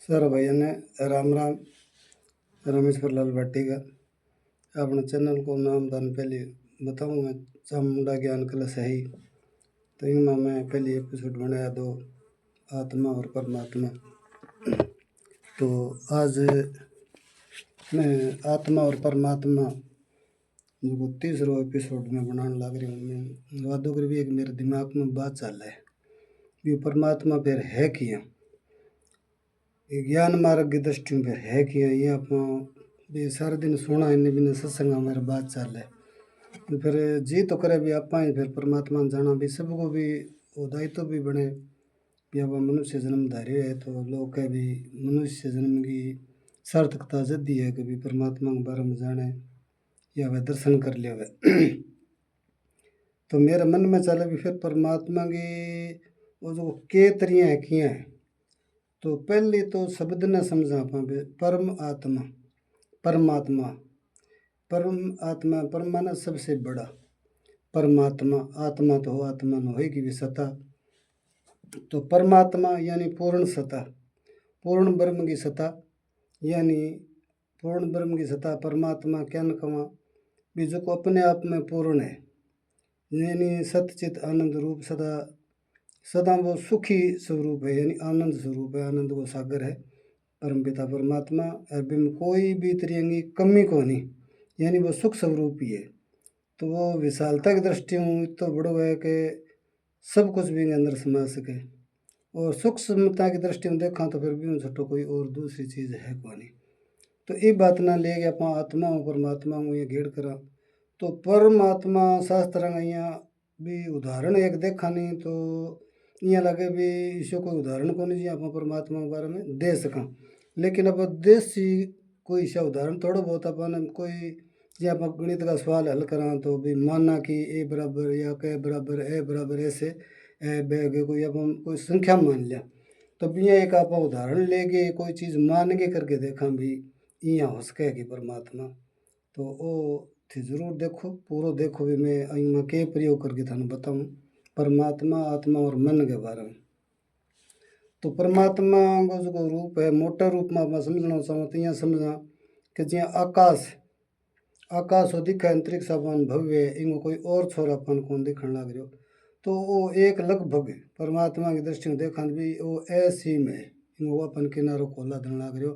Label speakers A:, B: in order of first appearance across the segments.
A: सारा भाइयों ने राम राम। रमेश्वर लाल भाटी का अपने चैनल को नाम दान पहले बताऊँ मैं चामुंडा ज्ञान कलश है ही। तो इनमें मैं पहले एपिसोड बनाया दो आत्मा और परमात्मा। तो आज मैं आत्मा और परमात्मा जो तीसरा एपिसोड में बनाने लग रही हूँ। मैं वादों कर भी एक मेरे दिमाग में बात चल रहा है कि परमात्मा फिर है किया, ज्ञान मार्ग की दृष्टि में फिर है किया। ये अपना भी सारा दिन सोना इन्हें बिना सत्संग मेरा बात चल है। तो फिर जी तो करे भी आप फिर परमात्मा जाना भी सबको भी वो दायित्व भी बने कि अब मनुष्य जन्म धारे है तो लोग कह भी मनुष्य जन्म की सार्थकता जद्दी है कि भी परमात्मा के बारे में जाने या वह दर्शन कर ले वह। तो मेरे मन में चले भी फिर परमात्मा की वो जो के तरियाँ है किया है। तो पहले तो शब्द ने समझा पाए परम आत्मा परमात्मा परम आत्मा परमाना सबसे बड़ा परमात्मा आत्मा तो हो आत्मा न होगी भी सत्ता। तो परमात्मा यानी पूर्ण सत्ता पूर्ण ब्रह्म की सत्ता यानी पूर्ण ब्रह्म की सत्ता परमात्मा क्या न कमा भी जो को अपने आप में पूर्ण है यानी सतचित आनंद रूप सदा सदा वो सुखी स्वरूप है यानी आनंद स्वरूप है, आनंद को सागर है परम पिता परमात्मा। और बिम कोई भी तरीके की कमी को नहीं यानी वो सुख स्वरूप ही है। तो वो विशालता की दृष्टि में तो बड़ो है कि सब कुछ भी अंदर समा सके। और सूक्ष्मता की दृष्टि में देखा तो फिर भी छोटो कोई और दूसरी चीज़ है को नहीं। तो ये बात ना ले गया अपना आत्मा परमात्मा में ये घेड़ करा। तो परमात्मा शास्त्र यहाँ भी उदाहरण एक देखा नहीं तो यहाँ लगे भी इसको कोई उदाहरण को नहीं जी आप परमात्मा के बारे में दे सका। लेकिन अब देसी कोई ऐसा उदाहरण थोड़ा बहुत अपन कोई जी आप गणित का सवाल हल करा तो भी माना कि ए बराबर या के बराबर ए बराबर ऐसे कोई अपन कोई संख्या मान लिया तो भी एक आप उदाहरण लेके कोई चीज़ मान के करके देखा भी यहाँ हो सके कि परमात्मा। तो वो थे जरूर देखो पूरा देखो भी मैं अं के प्रयोग करके थानू बताऊँ परमात्मा आत्मा और मन के बारे में। तो परमात्मा को जो रूप है मोटा रूप में आप समझना चाहो तो यहाँ समझा कि जिया आकाश आकाश हो दिखे अंतरिक्ष अपन भव्य इनको कोई और छोरापन कौन दिखने लग रहा तो वो एक लगभग परमात्मा की दृष्टि में देखा भी वो ऐसी में इनको अपन किनारों खोला देने लग रहे हो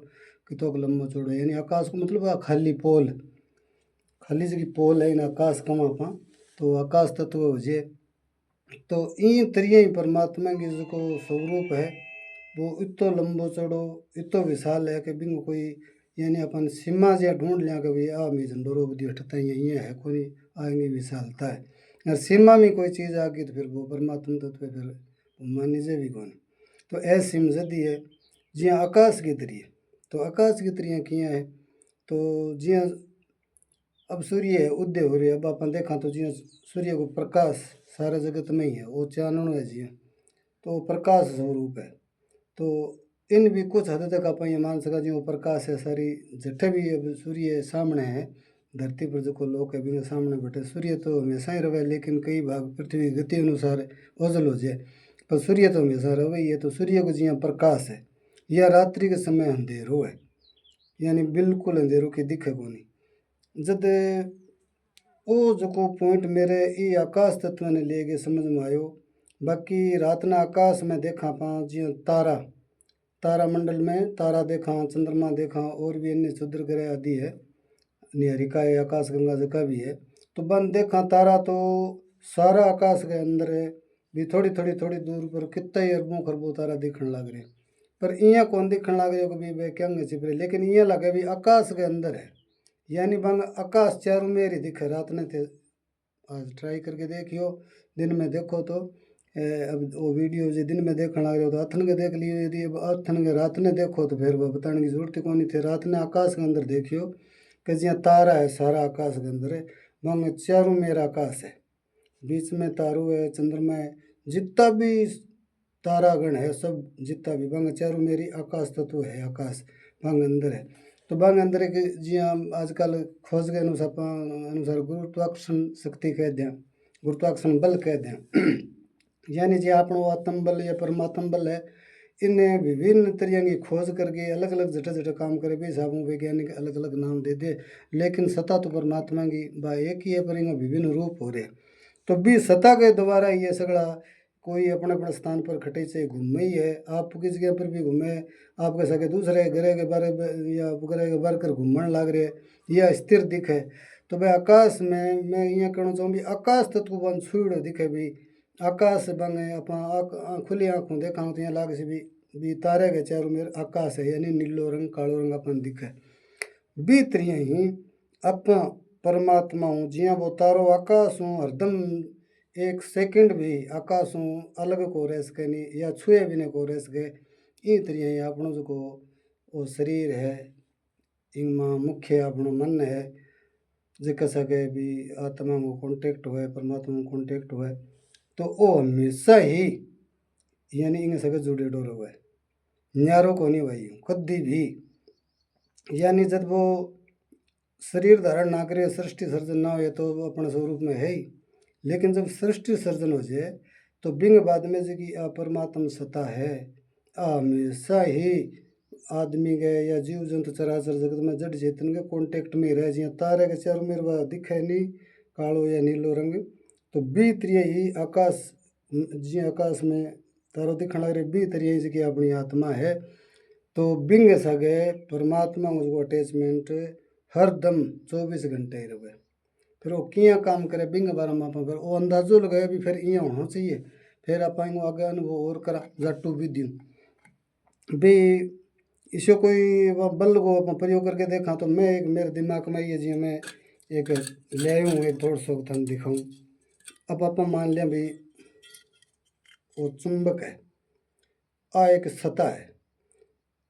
A: कि तो लंबा चौड़ा यानी आकाश को मतलब खाली पोल खाली जगह पोल है इन आकाश कम अपा तो आकाश तत्व हो जाए। तो इन तरिए ही परमात्मा की जो स्वरूप है वो इतो लंबो चौड़ो इतो विशाल है कि बिंग कोई यानी अपन सीमा जो ढूंढ लिया कि भाई आ मी झंडोरो बुद्धि हटता ये है कोई आएंगे विशालता है। अगर सीमा में कोई चीज़ आ गई तो फिर वो परमात्मा तत्व फिर मानी जे भी कौन। तो ऐसी सीम जदी है जिया आकाश की तरिए तो आकाश की तरिए किया है। तो जिया अब सूर्य है उदय हो रही है अब अपन देखा तो जिया सूर्य को प्रकाश सारा जगत में ही है वो चानण है जिया तो प्रकाश स्वरूप है। तो इन भी कुछ हद तक आप ये मान सका जो प्रकाश है सारी जठे भी अब सूर्य सामने है धरती पर जो लोग है भी सामने बैठे सूर्य तो हमेशा ही रहे लेकिन कई भाग पृथ्वी गति अनुसार ओझल हो जाए पर सूर्य तो हमेशा रहे ही है। तो सूर्य को जिया प्रकाश है या रात्रि के समय अंधेरो है यानी बिल्कुल अंधेरों की दिखे को नहीं। जब वो जो पॉइंट मेरे ये आकाश तत्व ने ले के समझ में आयो। बाकी रात ना आकाश में देखा पा जी तारा तारा मंडल में तारा देखा चंद्रमा देखा और भी अन्य क्षुद्र ग्रह आदि है निहारिका है आकाश गंगा जगह भी है। तो बन देखा तारा तो सारा आकाश के अंदर है भी थोड़ी दूर पर कितना ही अरबों खरबों तारा दिखने लग रहे पर इं कौन दिखने लग रहे भी वे क्या छिप रहे लेकिन इं लगे भी आकाश के अंदर है यानी बंग आकाश चारों में ही दिखे रात ने थे। आज ट्राई करके देखियो दिन में देखो तो अब वो वीडियो जो दिन में देखने लग रहे हो तो अथन के देख लियो यदि अब अथन के रात ने देखो तो फिर वो बताने की जरूरत कौन थी। रात ने आकाश के अंदर देखियो कि जिया तारा है सारा आकाश के अंदर है बंग चारों मेरा आकाश है बीच में तारू है चंद्रमा है जितना भी तारागण है सब जितना भी बंग चारों मेरी आकाश तत्व है आकाश बंग अंदर है। तो बंग अंदर एक जी हम आजकल खोज के अनुसार गुरुत्वाकर्षण शक्ति कह दें गुरुत्वाकर्षण बल कह दें यानी जी आपनो आत्म बल या परमात्म बल है इन्हें विभिन्न तरह की खोज करके अलग अलग जटा जटा काम करे भी साबुन वैज्ञानिक अलग अलग नाम दे दे, लेकिन सत्ता तो परमात्मा की बा एक ही है, पर इनका विभिन्न रूप हो रहे। तो भी सत्ता के द्वारा ये सगड़ा कोई अपने अपने स्थान पर खटे से घूमे ही है। आप किस जगह पर भी घूमे, आप कह सके दूसरे ग्रह के बारे या उपग्रह के बारे कर घूमने लग रहे या स्थिर दिखे। तो भाई आकाश में मैं यहाँ कहना चाहूँ भी आकाश तत्व बन छुड़ दिखे भी आकाश बन अपन खुली आँखों देखा तो यहाँ लाग से भी तारे के चारों मेरे आकाश है, यानी नीलो रंग कालो रंग अपन दिखे भी तरिया ही अपन परमात्मा हूँ जिया वो तारो आकाश हूँ हरदम एक सेकंड भी आकाश हूँ अलग को रह सके नहीं या छुए भी नहीं को रह सके। इन तरिया ही अपनों जो को वो शरीर है, इनमें मुख्य अपनो मन है, जो कह सके भी आत्मा को कॉन्टेक्ट हुए परमात्मा को कॉन्टेक्ट हुए, तो वो हमेशा ही यानी इन सके जुड़े डोर हुए न्यारो को नहीं हुई कभी भी। यानी जब वो शरीर धारण ना करे सृष्टि सर्जन ना हो तो अपने स्वरूप में है ही, लेकिन जब सृष्टि सर्जन हो जाए तो बिंग बाद में जो कि परमात्मा सत्ता है हमेशा ही आदमी के या जीव जंतु चराचर जगत में जड़ चेतन के कॉन्टेक्ट में रहे। जिया तारे के चारों मेरे वह दिखे नहीं कालो या नीलो रंग, तो बी तरिया ही आकाश जी आकाश में तारो दिखने लग रहे बी तरिया ही अपनी आत्मा है। तो बिंग सगे परमात्मा उसको अटैचमेंट हर दम 24 घंटे ही रहे। फिर वो किया काम करे बिंग बारे में आप वो अंदाजो लगाए भी फिर इं होना चाहिए। फिर आप आगे अनुभव और करा जाटू भी दूँ भी इसको कोई बल को प्रयोग करके देखा। तो मैं एक मेरे दिमाग में ये जी मैं एक ले आऊँ एक थोड़ा सा थन दिखाऊँ। अब आप मान लिया भाई वो चुंबक है आ एक सतह है।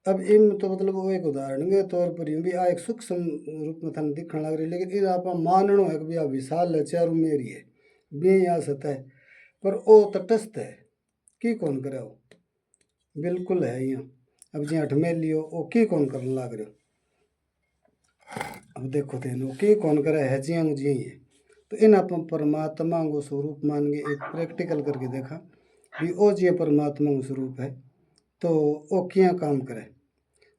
A: अब इन तो मतलब वो एक उदाहरण के तौर पर यूँ भी आ एक सूक्ष्म रूप में थन दिखने लग रही, लेकिन इन आप माननो है कि भी आ विशाल है चारों मेरी है भी यहाँ सतह है, पर वो तटस्थ है की कौन करे वो बिल्कुल है यहाँ। अब जी अठमेल लियो वो की कौन करने लग रहे हो, अब देखो तेन वो की कौन करे है जिया जी है। तो इन आप परमात्मा को स्वरूप मान के एक प्रैक्टिकल करके देखा भी वो जी परमात्मा को स्वरूप है तो वो क्या काम करे।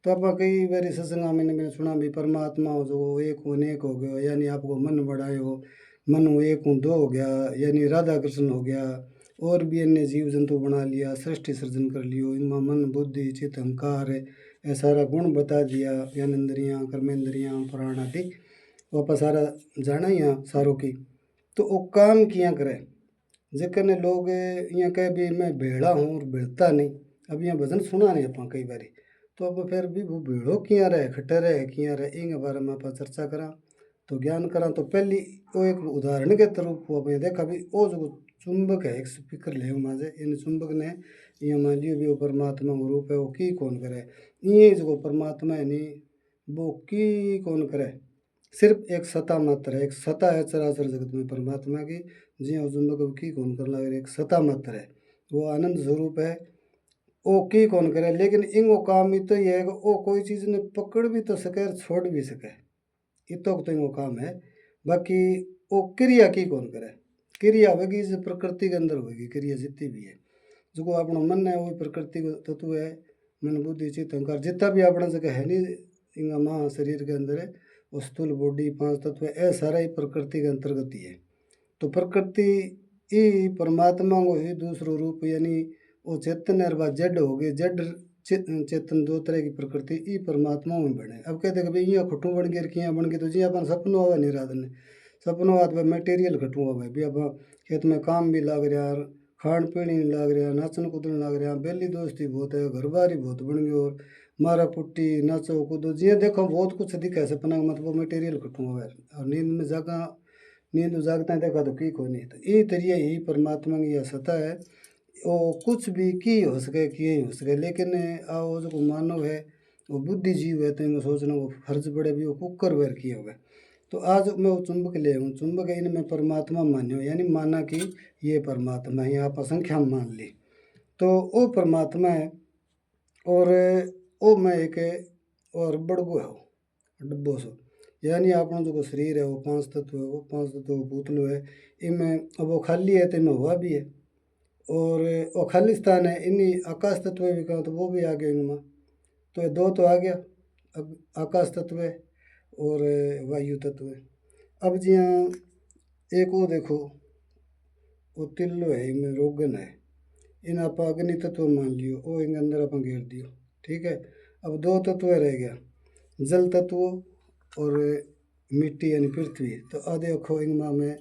A: तो आप कई बार सत्संग मैंने सुना भी परमात्मा हो जो एक हो अनेक हो गया, यानी आपको मन बढ़ाए हो मन हो एक हूँ दो हो गया, यानी राधा कृष्ण हो गया, और भी अन्य जीव जंतु बना लिया सृष्टि सर्जन कर लियो, इनमें मन बुद्धि चित्त अहंकार है ये सारा गुण बता दिया, ज्ञानेन्द्रियाँ कर्मेंद्रियाँ प्राण आदि वापस सारा जाना ही सारों की। तो वो काम किया करे जेकने लोग यहाँ कह भी मैं भेड़ा हूँ और भेड़ता नहीं। अब यहाँ भजन सुना नहीं अपन कई बारी, तो अब फिर भी वो भेड़ो किया रहे खटे रहे किया रहे इन बारे में आप चर्चा करा तो ज्ञान करा। तो पहली वो एक उदाहरण के रूप को अपने देखा भी वो जो चुंबक है एक स्पीकर ले माजे इन चुंबक ने ये मान लियो भी वो परमात्मा का रूप है वो की कौन करे, ये जो परमात्मा है नहीं वो की कौन करे, सिर्फ एक सत्ता मात्र है, एक सत्ता है चराचर जगत में परमात्मा की जी हाँ चुंबक की कौन कर लगे एक सत्ता मात्र है वो आनंद स्वरूप है वो की कौन करे। लेकिन इनको काम ही तो ये है कि वो कोई चीज़ ने पकड़ भी तो सके और छोड़ भी सके, इतो तो इनको काम है। बाकी वो क्रिया की कौन करे, क्रिया होगी जो प्रकृति के अंदर होगी क्रिया जितनी भी है जो को अपना मन है वो प्रकृति को तत्व है, मन बुद्धि चित्त अहंकार जितना भी अपना जगह है नहीं इनका माँ शरीर के अंदर है वो स्थूल बॉडी पांच तत्व है सारा ही प्रकृति के अंतर्गत ही है। तो प्रकृति ही परमात्मा को ही दूसरो रूप यानी वो चेतन और वह जड़ हो गए जड़ चेतन दो तरह की प्रकृति ई परमात्मा में बने। अब कहते कि भाई यहाँ खटू बन गए किया बन गए तो जी अपन सपनों आवा निराधन है सपनों आत मटेरियल खटू हुआ भी अब खेत में काम भी लाग रहा खान पीन नहीं लाग रहा नाचन कूदन लाग रहा बेली दोस्ती बहुत है घर बार ही बहुत बन गई और मारा पुट्टी नाचो कूदो जी देखो बहुत कुछ दिखा है सपना मतलब मटेरियल खटू हुआ है। और नींद में जागा नींद जागता है देखा तो की को नहीं, तो ये तरिए ही परमात्मा की यह सत्ता है वो कुछ भी की हो सके किए ही हो सके। लेकिन आओ जो मानव है वो बुद्धि जीव है तो इनको सोचना वो फर्ज पड़े भी वो कुकर वेर किए हुए। तो आज मैं वो चुंबक ले हूँ चुंबक इनमें परमात्मा मान्यो यानी माना कि ये परमात्मा है यहाँ पर संख्या मान ली तो वो परमात्मा है। और वो मैं एक और बड़गो है डब्बो सो यानी अपना जो शरीर है वो पांच तत्व है वो पांच तत्व पुतलो है इनमें अब वो खाली है तो इनमें हुआ भी है और वो खालिस्तान है इन्हीं आकाश तत्व भी कहो तो वो भी आ गया इनमें। तो ये दो तो आ गया। अब आकाश तत्व है और वायु तत्व है। अब जिया एक वो देखो वो तिल्लो है इनमें रोगन है, इन आप अग्नि तत्व मान लियो, वो इनके अंदर आप घेर दियो। ठीक है। अब दो तत्व रह गया, जल तत्व और मिट्टी यानी पृथ्वी। तो आधे अखो इंगमा में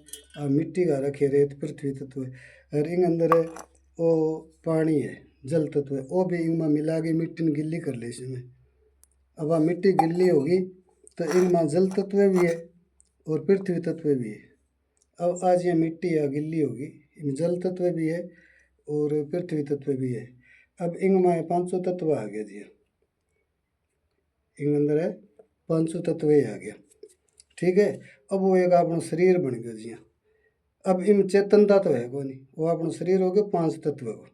A: मिट्टी का रखे रेत पृथ्वी तत्व है, और इंग अंदर है वो पानी है जल तत्व है, वो भी इंगमा मिला के मिट्टी ने गिल्ली कर ले इसमें। अब आ मिट्टी गिल्ली होगी तो इंगमा जल तत्व भी है और पृथ्वी तत्व भी है। अब आज ये मिट्टी या गिल्ली होगी, इनमें जल तत्व भी है और पृथ्वी तत्व भी है। अब इंग में पांचों तत्व आ गया जी, इंग अंदर है पांचों तत्व ही आ गया। ठीक है। अब वो एक अपना शरीर बन गया जी। अब इन चेतनता तो है को नहीं, वो अपना शरीर हो गया पांच तत्व को,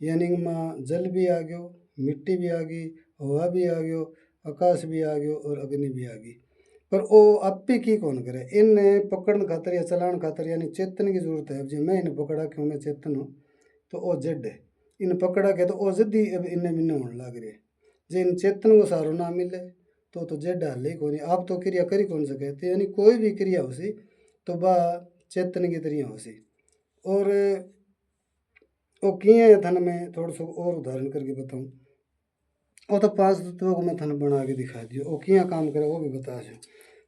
A: यानी इनमें जल भी आ गयो, मिट्टी भी आ गई, हवा भी आ गयो, आकाश भी आ गयो और अग्नि भी आ गई। पर वो आपी की कौन करे, इन पकड़न खातर या चलान खातर यानी चेतन की जरूरत है। अब जी मैं इन पकड़ा क्यों, मैं चेतन हूँ तो वो जड है, इन पकड़ा के तो वो जद्दी अब इन्हें मिन्ने होने लग रही है। जे इन चेतन को सहारो ना मिले तो जड हाले को नहीं, आप तो क्रिया करी कौन सके। तो यानी कोई भी क्रिया हो सी तो बा चेतन की तरह हो सी। और वो किए थन में थोड़ा सा और उदाहरण करके बताऊँ, वो तो पांच तत्वों को मैं थन बना के दिखा दियो, वो किया काम करे वो भी बता दो।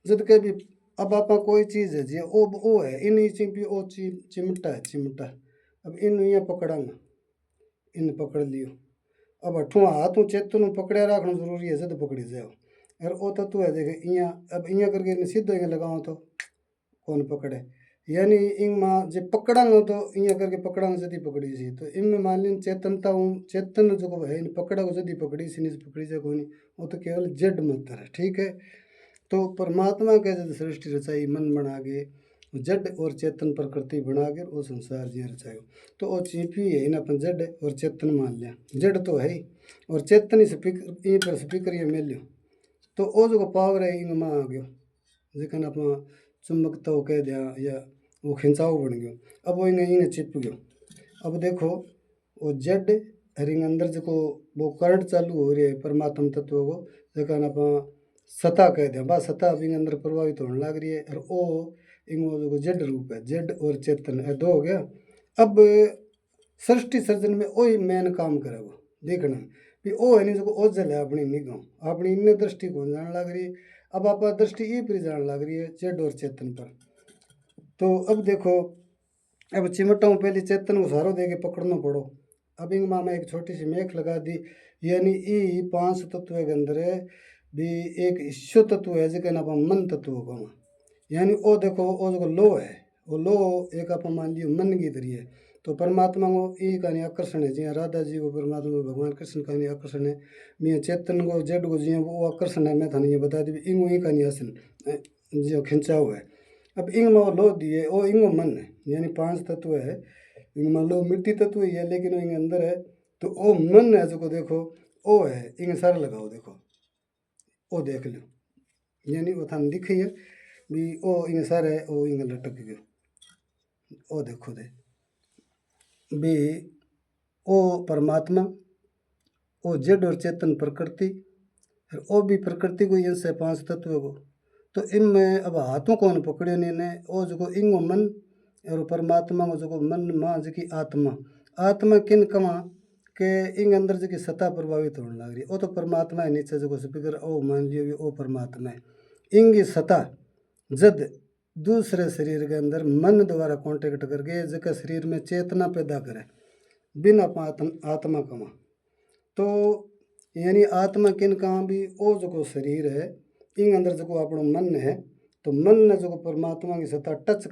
A: जब के भी अब आप कोई चीज़ है जी वो है इन चिंपी वो चिमटा है चिमटा। अब इन ये पकड़ांगा, इन पकड़ लियो। अब अठू हाथ चेतन पकड़े रखना जरूरी है, जद पकड़ी जाओ। और वो तत्व है देखे इया, अब इया करके इन सीधो इं लगाओ तो कौन पकड़े, यानी इन माँ जे पकड़ांगा तो इया करके पकड़ांगा जदी पकड़ी सी। तो इनमें मान लीन चेतनता हूँ, चेतन जो है इन पकड़ा को जदी पकड़ी सी नहीं पकड़ी जाए कोई, वो तो केवल जड मात्र है। ठीक है। तो परमात्मा के जब सृष्टि रचाई मन बना के जड और चेतन प्रकृति बना के वो संसार जी रचायो, तो वो चीपी है इन अपन जड और चेतन मान लिया, जड तो है ही और चेतन ही स्पीकर इन पर स्पीकर ये मिल लियो। तो वो जो पावर है इन माँ आ गयो, जिकन अपना चुंबकता वो कह दिया या वो खिंचाव बन गयो। अब वो इन्हें चिप गयो। अब देखो वो जड हरिंग अंदर जो वो करंट चालू हो रही है परमात्मा तत्व को, जकन अपना सता कह दिया बा सता अभी अंदर प्रभावित होने लग रही है। और वो इंगो जो जड रूप है, जड और चेतन है दो हो गया। अब सृष्टि सर्जन में वही मेन काम करे वो देखना भी वो है नहीं जो ओझल है अपनी निगाह अपनी इन दृष्टि को जान लग रही है। अब आप दृष्टि ये पर जान लग रही है जड और चेतन पर। तो अब देखो अब चिमटा हूँ पहले चेतन को सहारो दे के पकड़ना पड़ो। अब इंग माँ में एक छोटी सी मेख लगा दी, यानी ई पांच तत्व के अंदर है भी एक ईश्वर तत्व है जिसका नाम मन तत्व को, यानी वो देखो वो जो लो है वो लो एक आप मान लियो मन की तरह है। तो परमात्मा को ये कहानी आकर्षण है, जी राधा जी को परमात्मा भगवान कृष्ण कहानी आकर्षण है। मैं चेतन को जड को जी वो आकर्षण है, मैं थाने ये बता दी इंग ही कहानी आसन जो खिंचाव है। अब इंग में लो दिए वो इंगो मन है, यानी पांच तत्व है। इंग मान लो मिट्टी तत्व ही है लेकिन इंग अंदर है तो वो मन है जो देखो वो है इंग सारा लगाओ देखो वो देख लो, यानी वो थाने दिखी है भी वो इंग सारा है वो इंग लटक गयो। वो देखो दे भी वो परमात्मा वो जड़ और चेतन प्रकृति और वो भी प्रकृति को ये से पांच तत्व को। तो इनमें अब हाथों कौन पकड़े ने वो जो इंगो मन और परमात्मा को जो मन माँ जो की आत्मा आत्मा किन कमा के इंग अंदर जो की सत्ता प्रभावित होने लग रही, वो तो परमात्मा है नीचे जो स्पीकर ओ मान लियो वो परमात्मा है। इंगी सत्ता जद दूसरे शरीर के अंदर मन द्वारा कांटेक्ट करके जगह शरीर में चेतना पैदा करे बिना आत्मा कमा। तो यानी आत्मा किन काम भी वो जो शरीर है इन अंदर जो अपना मन है, तो मन ने जो परमात्मा की सत्ता टच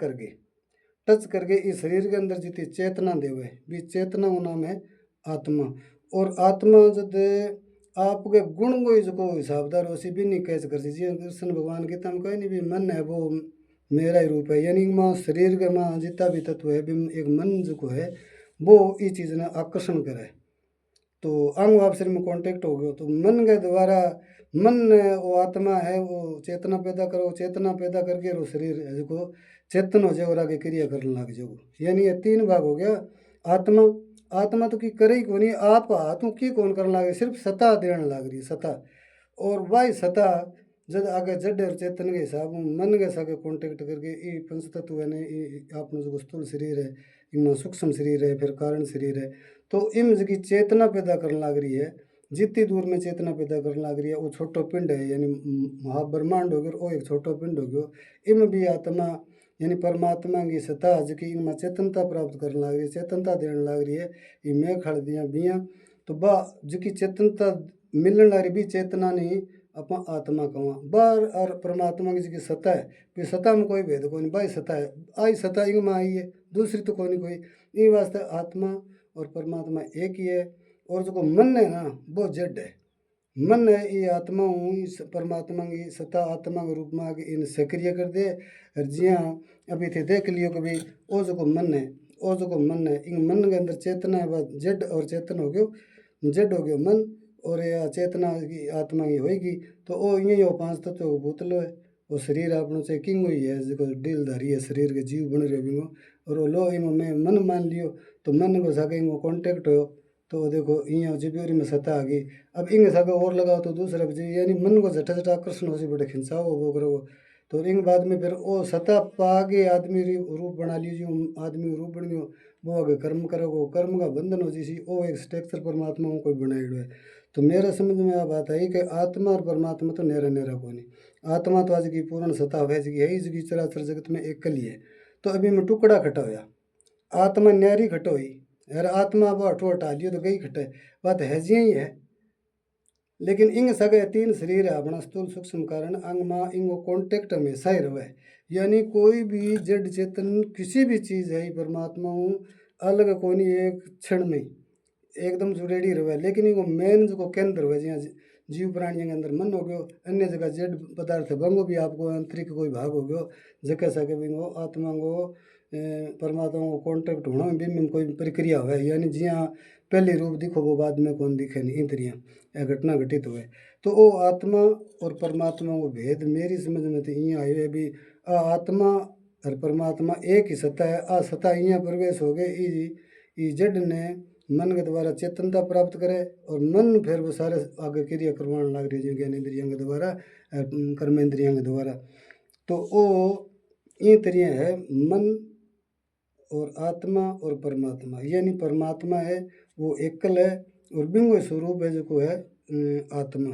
A: करके इस शरीर के अंदर जितनी चेतना देवे भी चेतना का नाम है आत्मा। और आत्मा जब आपके गुण को ही जो हिसाबदार उसी भी नहीं कैच कर जी कृष्ण भगवान गीता में कहीं नहीं भी मन है वो मेरा ही रूप है, यानी माँ शरीर के माँ जितना भी तत्व है एक मन जो है वो इस चीज़ ने आकर्षण करे। तो अंग आप शरीर में कांटेक्ट हो गया तो मन के द्वारा मन वो आत्मा है वो चेतना पैदा करो, चेतना पैदा करके वो शरीर है जो चेतन हो जाए और आगे क्रिया करने लग जाओ। यानी ये तीन भाग हो गया, आत्मा आत्मा तो की करे ही कोनी, आप हाथों की कौन करने लागे, सिर्फ सता देने लाग रही सता। और वही सता जब आगे जड़ और चेतन के हिसाब मन के साथ कॉन्टेक्ट करके ये पंच तत्व है ने आपनो जो स्थूल शरीर है, इनमें सूक्ष्म शरीर है, फिर कारण शरीर है, तो इन जगह चेतना पैदा करने लग रही है। जितनी दूर में चेतना पैदा करने लग रही है वो छोटो पिंड है, यानी महाब्रह्मांड हो गया, वो एक छोटो पिंड हो गयो। इनमें भी आत्मा यानी परमात्मा की सत्ता जबकि इनमें चेतनता प्राप्त करने लग रही है, चेतनता देने लग रही है। ये मैं खड़ दिया बिया तो बा जबकि चेतनता मिलने लग रही भी चेतना नहीं अपन आत्मा कवा बार और परमात्मा की जिसकी सत्ता है, फिर सत्ता में कोई भेद कोई नहीं, भाई सत्ता है आई सत्ता इन में आई है, दूसरी तो कोई नहीं कोई। ये वास्ते आत्मा और परमात्मा एक ही है। और जो मन है ना वो जड़ है, मन है ये आत्मा हूँ इस परमात्मा की सत्ता आत्मा के रूप में आगे इन सक्रिय कर दे। और जिया अभी थे देख लियो कभी ओ जो मन है, ओ जो मन है इन मन के अंदर चेतना है, वह जड़ और चेतन हो गयो, जड़ हो गयो मन और या चेतना की आत्मा की होएगी। तो वो ये हो पांच तत्व को बोतलो है। वो शरीर आपनो से किंग हुई है जो डीलधारी है शरीर के जीव बन रहे बिंगो, और वो लो इमो मैं मन मान लियो तो मन को सागे इनको कॉन्टेक्ट हो तो देखो इं जिब्यूरी में सत्ता आ गई। अब इंग सागे और लगाओ तो दूसरा भी यानी मन को झटा झटा आकर्षण हो सी बड़े खिंचाओ वो करो। तो इंग बाद में फिर वो सत्ता पागे आदमी रूप बना लियो, जो आदमी रूप बन गयो वो आगे कर्म करोगो, कर्म का बंधन हो जैसी वो एक स्ट्रक्चर परमात्मा को कोई बनाएड़ो है। तो मेरा समझ में आ बात आई कि आत्मा और परमात्मा तो नेरा नेरा को नहीं। आत्मा तो आज की पूर्ण सत्ता है जी है इसकी चराचर जगत में एक ही है। तो अभी मैं टुकड़ा खटा होया, आत्मा न्यारी खटो हुई, यार आत्मा वो हटो हटा लियो तो गई खटे, बात है जी ही है। लेकिन इंग सगे तीन शरीर है अपना स्थूल सूक्ष्म कारण अंग माँ इंग कॉन्टेक्ट हमेशा ही रहे। यानी कोई भी जड़ चेतन किसी भी चीज़ है परमात्मा हूँ अलग कोनी एक क्षण में एकदम जुड़ेड़ी रहे। लेकिन इनको मेन जो केंद्र हुआ जहाँ जीव प्राणियों के अंदर मन हो गयो, अन्य जगह जड़ पदार्थ बंगो भी आपको आंतरिक कोई भाग हो गयो जगह सके बिंगो आत्मा को परमात्मा को कॉन्टेक्ट होना भी कोई प्रक्रिया हुआ। यानी जिया पहले रूप दिखो वो बाद में कौन दिखे नहीं इंद्रियाँ यह घटना घटित हुए। तो वो आत्मा और परमात्मा को भेद मेरी समझ में तो यूँ आयो है भी आत्मा और परमात्मा एक ही सत्ता है। आ सत्ता यहाँ प्रवेश हो गए ई जड़ ने मन के द्वारा चेतनता प्राप्त करे और मन फिर वो सारे आगे क्रिया करवाने लग रही है ज्ञान इंद्रियों के द्वारा कर्म इंद्रियों के द्वारा। तो वो ये तरिया है मन और आत्मा और परमात्मा, यानी परमात्मा है वो एकल है और बिंगो स्वरूप है जो है आत्मा।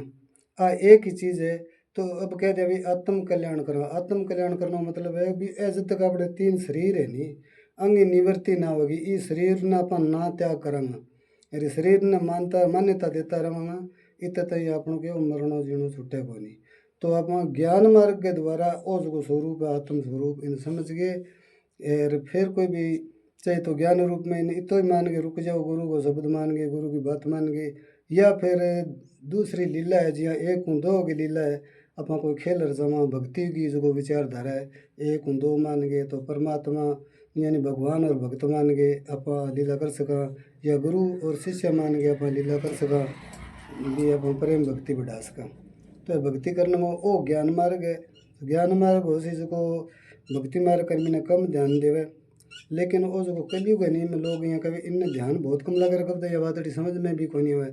A: आ एक ही चीज़ है। तो अब कह दे भाई आत्म कल्याण करना, आत्म कल्याण करना मतलब है भी ऐसे तक अपने तीन शरीर है नी अंग निवृत्ति ना होगी, इस शरीर ने अपन ना त्याग करांगा, अरे शरीर ने मानता मान्यता देता रहांगा इत तय अपन के मरणो जीणो छुटे को नहीं। तो आप ज्ञान मार्ग के द्वारा ओ जो स्वरूप है आत्म स्वरूप इन समझ गए। और फिर कोई भी चाहे तो ज्ञान रूप में इतो ही मान के रुक जाओ, गुरु को शब्द मान के गुरु की बात मान के, या फिर दूसरी लीला है जिया एक हूँ दो की लीला है अपना कोई खेल रजमा भक्ति की जो विचारधारा है एक हूँ दो मान गए तो परमात्मा यानी भगवान और भक्त मान के अपा लीला कर सका, या गुरु और शिष्य मान के अपा लीला कर सका, ये अपन प्रेम भक्ति बढ़ा सका। तो भक्ति करने में वो ज्ञान मार्ग है। ज्ञान मार्ग हो सी जो भक्ति मार्ग करने में कम ध्यान देवे। लेकिन वो जो कलयुग है नहीं में लोग यहाँ कभी इनने ध्यान बहुत कम लगा रखा था, यह बात समझ में भी कोई नहीं हुआ।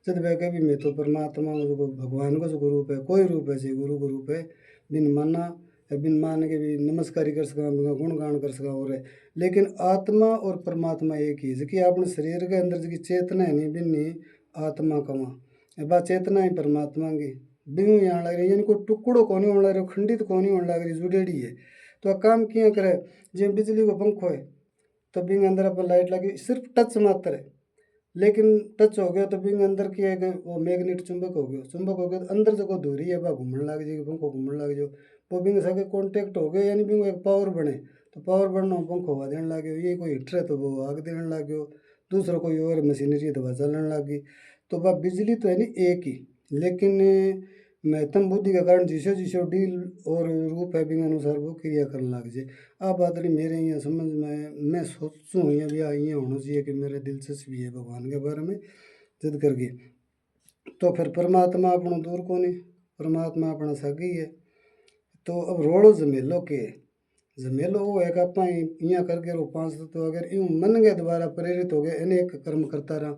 A: जब वह कभी मैं तो परमात्मा जो भगवान का जो रूप है कोई रूप है सी गुरु का रूप है बिन माना बिन मान के भी नमस्कार कर सका गुणगान कर सका और है। लेकिन आत्मा और परमात्मा एक ही है कि अपने शरीर के अंदर जो चेतना है नहीं बिन आत्मा कमा बा चेतना है परमात्मा की बिनु यहाँ लग रही यानी कोई टुकड़ो को नहीं होने लग रहा खंडित को नहीं होने लग रही जुड़ेड़ी है। तो काम किया करे जो बिजली को पंखो है तो बिंग अंदर अपन लाइट लगी सिर्फ टच मात्र है, लेकिन टच हो गया तो बिंग अंदर की है वो मैग्नेट चुंबक हो गया, चुंबक हो गया तो अंदर जो धुरी है वह घूमने लग जाएगी पंखो घूमने लग जाओ वो बिंग सके कॉन्टेक्ट हो गया यानी बिंग एक पावर बने तो पावर बनना पंखो हवा देने लगे, ये कोई हीटर है तो वो आग देने लग गयो, दूसरा कोई और मशीनरी है तो वह चलने लगी। तो वह बिजली तो है नहीं एक ही, लेकिन महत्तम बुद्धि के कारण जिसो जिसो डील और रूप है बिंग अनुसार वो क्रिया करने लग जाए। आप बात नहीं मेरे यहाँ समझ में मैं सोचूँ यहाँ भी यहाँ होना चाहिए कि मेरे दिलचस्पी है भगवान के बारे में जिद करके। तो फिर परमात्मा अपना दूर को नहीं, परमात्मा अपना सागी है। तो अब रोड़ो जमेलो के जमेलो वो है कि आप इं करके रो पांच तत्व अगर यूं मन के द्वारा प्रेरित हो गए अनेक कर्म करता रहा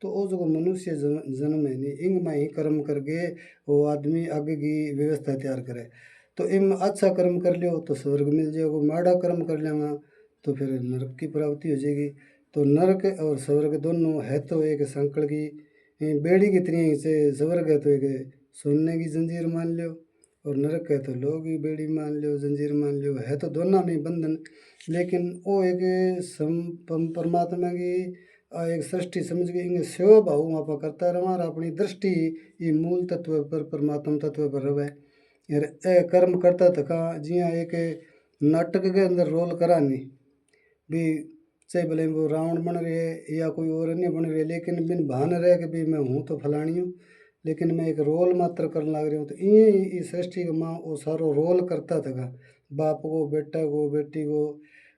A: तो वो जो मनुष्य जन्म है नहीं इंग में ही कर्म करके वो आदमी आगे की व्यवस्था तैयार करे। तो इम अच्छा कर्म कर लियो तो स्वर्ग मिल जाएगा, माड़ा कर्म कर लेगा तो फिर नरक की प्राप्ति हो जाएगी। तो नरक और स्वर्ग दोनों है तो एक संकल की बेड़ी की तरह से, स्वर्ग है तो एक सोने की जंजीर मान लो और नरक है तो लोग की बेड़ी मान लो जंजीर मान लो, है तो दोनों में बंधन। लेकिन वो एक परमात्मा की एक सृष्टि समझ के इंगे सेवा भाव आप करता रहा अपनी दृष्टि ये मूल तत्व पर परमात्मा तत्व पर रहे। यार ए कर्म करता थका जिया एक नाटक के अंदर रोल करा नहीं भी, चाहे भले वो रावण बन रहे है या कोई और अन्य बन रहे है, लेकिन बिन भान रहे कि भी मैं हूँ तो फलानी हूँ, लेकिन मैं एक रोल मात्र करने लग रही हूँ। तो इस सृष्टि का माँ वो सारो रोल करता था, बाप को बेटा को बेटी को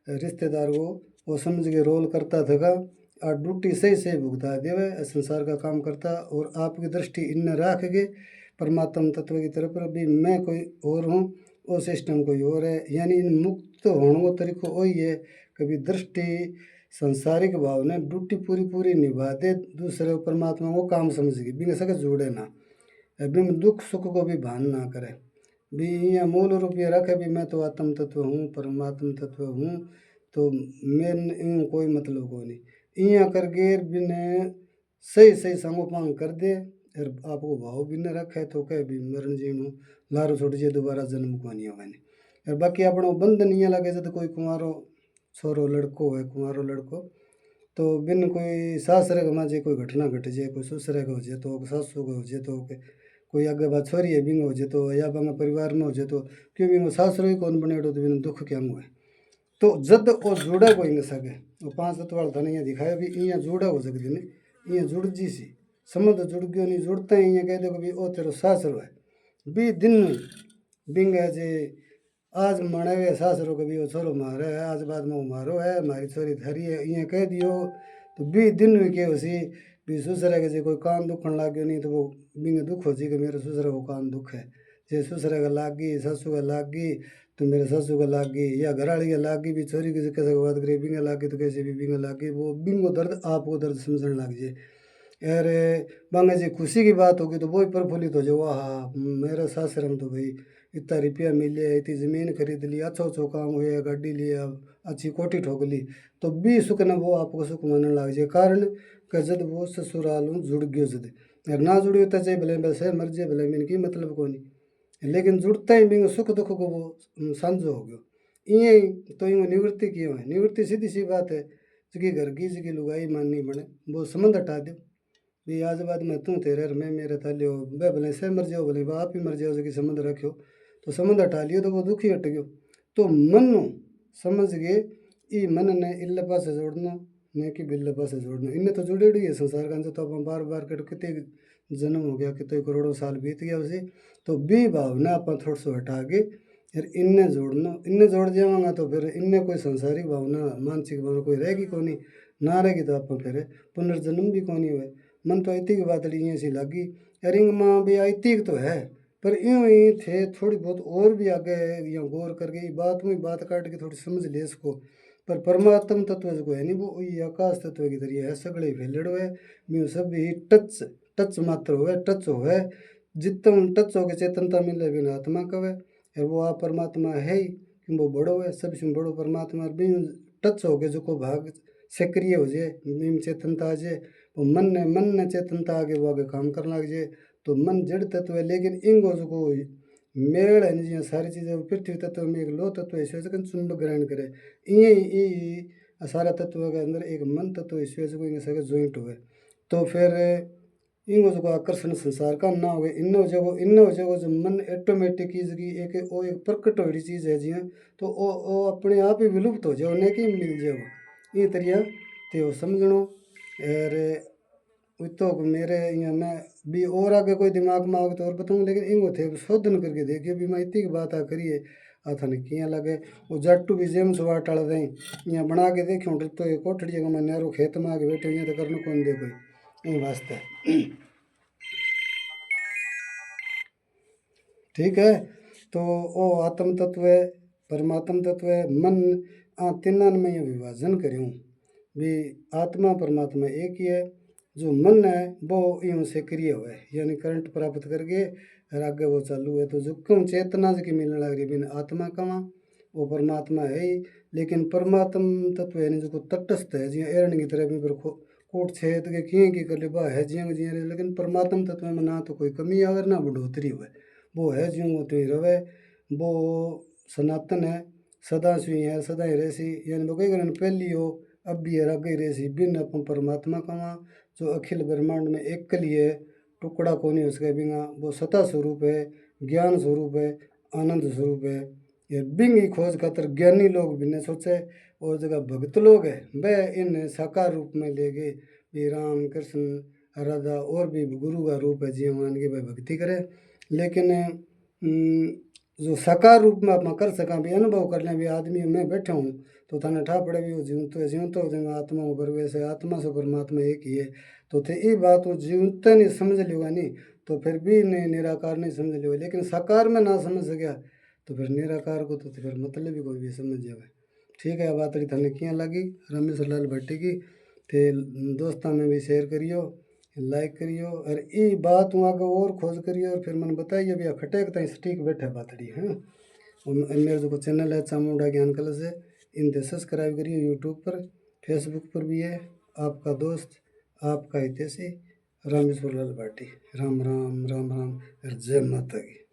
A: रिश्तेदार को वो समझ के रोल करता था और ड्यूटी सही सही भुगता देवे संसार का काम करता। और आपकी दृष्टि इन रख के परमात्मा तत्व की तरफ भी मैं कोई और हूँ वो सिस्टम कोई और है, यानी इन मुक्त होने का तरीका वही है। कभी दृष्टि संसारिक भावना ड्यूटी पूरी पूरी निभा दे दूसरे परमात्मा को काम समझ के बिना सके जुड़े ना, अभी दुख सुख को भी भान ना करे भी यहाँ मूल रूप ये रखे भी मैं तो आत्म तत्व हूँ परमात्मा तत्व हूँ, तो मैं कोई मतलब को नहीं यहाँ कर गेर बिन सही सही संगोपांग कर दे और आपको भाव भी न रखे तो कह भी मरण जीणु लारो छोड़ जे दोबारा जन्म को नहीं होगा नहीं। और बाकी अपना बंधन यहाँ लगे जब कोई कुंवारो छोरो लड़को है कुंवारो लड़को तो बिन कोई सासरे का माँ जे कोई घटना घट जाए कोई ससुरे का हो जाए तो सासू का हो जाए तो कोई आगे बात छोरी है बिंग हो जाए तो या बांगा परिवार में हो जाए तो क्यों बिंग सासरो ही कौन बने तो बिन दुख क्या हुआ है। तो जद वो जुड़ा को इंग सके वो पांच तत्व वाला धन यहाँ दिखाया भी यहाँ जुड़ा हो सकती नहीं यहाँ जुड़ जी सी संबंध जुड़ गयो नहीं जुड़ता ही यहाँ कह दो भी ओ तेरो सासरो है भी दिन बिंग है जे आज मणे हुए सासरो कभी वो छोरो मारे है आज बाद में वो मारो है हमारी छोरी थरी है यहाँ कह दियो तो भी दिन में के उसी भी ससुरे के जे कोई कान दुखन लाग गयो नहीं तो वो बिंग दुख हो जी कि मेरे ससुरे को कान दुख है, जे ससुरे का लाग गई सासू का लाग गई तो मेरे सासू का लाग गई या घराड़ी का लाग गई भी छोरी की कैसे बात करी बिंगा लाग गई तो कैसे भी बिंगा लाग गई वो बिंगो दर्द आपको दर्द समझने लग जाए। अरे बांगे जी खुशी की बात होगी तो वही प्रफुल्लित हो जाओ हाँ मेरा सासरम तो भाई इतना रुपया मिले इतनी ज़मीन खरीद ली अच्छा अच्छा काम हुआ गाड़ी लिया अच्छी कोठी ठोक ली तो भी सुख न वो आपको सुख मानने लग जाए। कारण कि जब वो ससुराल जुड़ गयो जद अगर ना जुड़ी तो चाहे भले वैसे मर जाए भले मैंने की मतलब को नहीं, लेकिन जुड़ता ही बिंग सुख दुख को वो साझो हो गयो ये तो यूँ निवृत्ति क्यों है। निवृत्ति सीधी सी बात है जिसकी घर की जिसकी लुगाई माननी बने वो संबंध हटा दो भी आज बाद में तू तेरे मैं मेरे थाले हो वह भले से मर जाओ भले आप ही मर जाओ जो संबंध रखो तो संबंध हटा लियो तो वो दुखी हट गयो। तो मन समझ गए ई मन ने इल्ल पास जोड़ना ने कि बिल्ल पास जोड़ना इन्हें तो जुड़े ही है संसार का तो अपन बार बार कर कितने जन्म हो गया कितने करोड़ों साल बीत गया उसे तो भी भावना अपन थोड़ा सा हटा के फिर इन्हें जोड़ना इन्हें जोड़ जाऊँगा तो फिर इन्हें कोई संसारिक भावना मानसिक भावना कोई रहेगी कौन नहीं, ना रहेगी तो अपन फिर पुनर्जन्म भी कौन हुए। मन तो ऐतिक बात ली सी लगी रिंग माँ भी ऐतिक तो है पर यूं ही थे थोड़ी बहुत और भी आगे या गौर करके बात में बात काट के थोड़ी समझ ले इसको। पर परमात्म तत्व जो है नहीं वो ये आकाश तत्व की तरह है सगड़े फैलड़ है मैं सब ही टच टच मात्र हुए टच हुए जितना टच होकर चेतनता मिले बिना आत्मा कवे और वो आप परमात्मा है ही कि वो बड़ो है सबसे बड़ो परमात्मा भी टच हो गए जो को भाग सक्रिय हो जाए नीम चेतनता आ जाए वो मन ने चेतनता आगे वो आगे काम करने लग जाए तो मन जड़ तत्व है। लेकिन इंगो जो को मेड़ है जी सारी चीज़ें पृथ्वी तत्व में एक लो तत्व है इसलिए चुंबक ग्रहण करे ये सारा तत्व के अंदर एक मन तत्व इसलिए को इनके सगे ज्वाइंट हुए तो फिर इंगो जो आकर्षण संसार का ना हो गए इन जगह जो मन ऑटोमेटिक की एक वो एक प्रकट हो चीज़ है जी तो वो अपने आप ही विलुप्त हो जाओ नहीं कि मिल जाओ ये तरिया तो समझनो। और तो मेरे यहाँ मैं भी और आगे कोई दिमाग में आगे तो और बताऊँ लेकिन इंगो थे शोधन करके देखिए भी मैं इतनी बात आ करिए आता नहीं किया लगे वो जट्टू भी जेम सुबह टाल दें यहाँ बना के देखो तो ये कोठड़ी जगह मैं नहरों खेत में आके बैठे हुए तो करने कौन दे कोई इन वास्ते ठीक है। तो वो आत्म तत्व है परमात्म तत्व है मन आ तीनन में ये विभाजन करूँ भी आत्मा परमात्मा एक ही है। जो मन है वो यूं से क्रिय हुआ है यानी करंट प्राप्त करके और आगे वो चालू है। तो जो क्यों चेतना की मिलने लग रही बिन आत्मा कमा वो परमात्मा है ही। लेकिन परमात्म तत्व है जो तटस्थ है जिया एरण की तरह भी पर कोट छेद के किए की कर ले बा है जिया जिया लेकिन परमात्म तत्व में ना तो कोई कमी आवे ना बढ़ोतरी हुए। वो है ज्यों वो तो ही रवे। वो सनातन है सदा से ही है सदा ही रहसी यानी वो कई कारण पहली हो अब भी है आगे रहसी बिन अपन परमात्मा कमा जो अखिल ब्रह्मांड में एक कली है टुकड़ा को नहीं उसके बिना वो सता स्वरूप है ज्ञान स्वरूप है आनंद स्वरूप है। ये बिंग की खोज खातर ज्ञानी लोग भी ने सोचे और जगह भक्त लोग है वह इन साकार रूप में ले गए भी राम कृष्ण राधा और भी गुरु का रूप है जी मान के भाई भक्ति करे। लेकिन जो साकार रूप में आप कर सका भी अनुभव कर लें भी आदमी मैं बैठा हूँ तो थाने ठा पड़े भी वो जीवत हो जाएगा आत्मा को प्रवेश है आत्मा से परमात्मा एक ही है। तो थे ये बात वो जीवत नहीं समझ लिया नहीं तो फिर भी नहीं निराकार नहीं समझ लिया। लेकिन साकार में ना समझ सका तो फिर निराकार को तो फिर मतलब ही कोई भी समझ जाए। ठीक है बात थाने किया लगी रमेश लाल भट्टी की थे दोस्ता में भी शेयर करियो लाइक करियो और ये बात वहाँ का और खोज करियो और फिर मैंने बताइए भैया खटेक तई सटीक बैठे बातड़ी है। और मेरे जो चैनल है चामुंडा ज्ञान कलश है इन सब्सक्राइब करिए यूट्यूब पर फेसबुक पर भी है। आपका दोस्त आपका हितैषी रामेश्वर लाल भाटी। राम राम राम राम और जय माता की।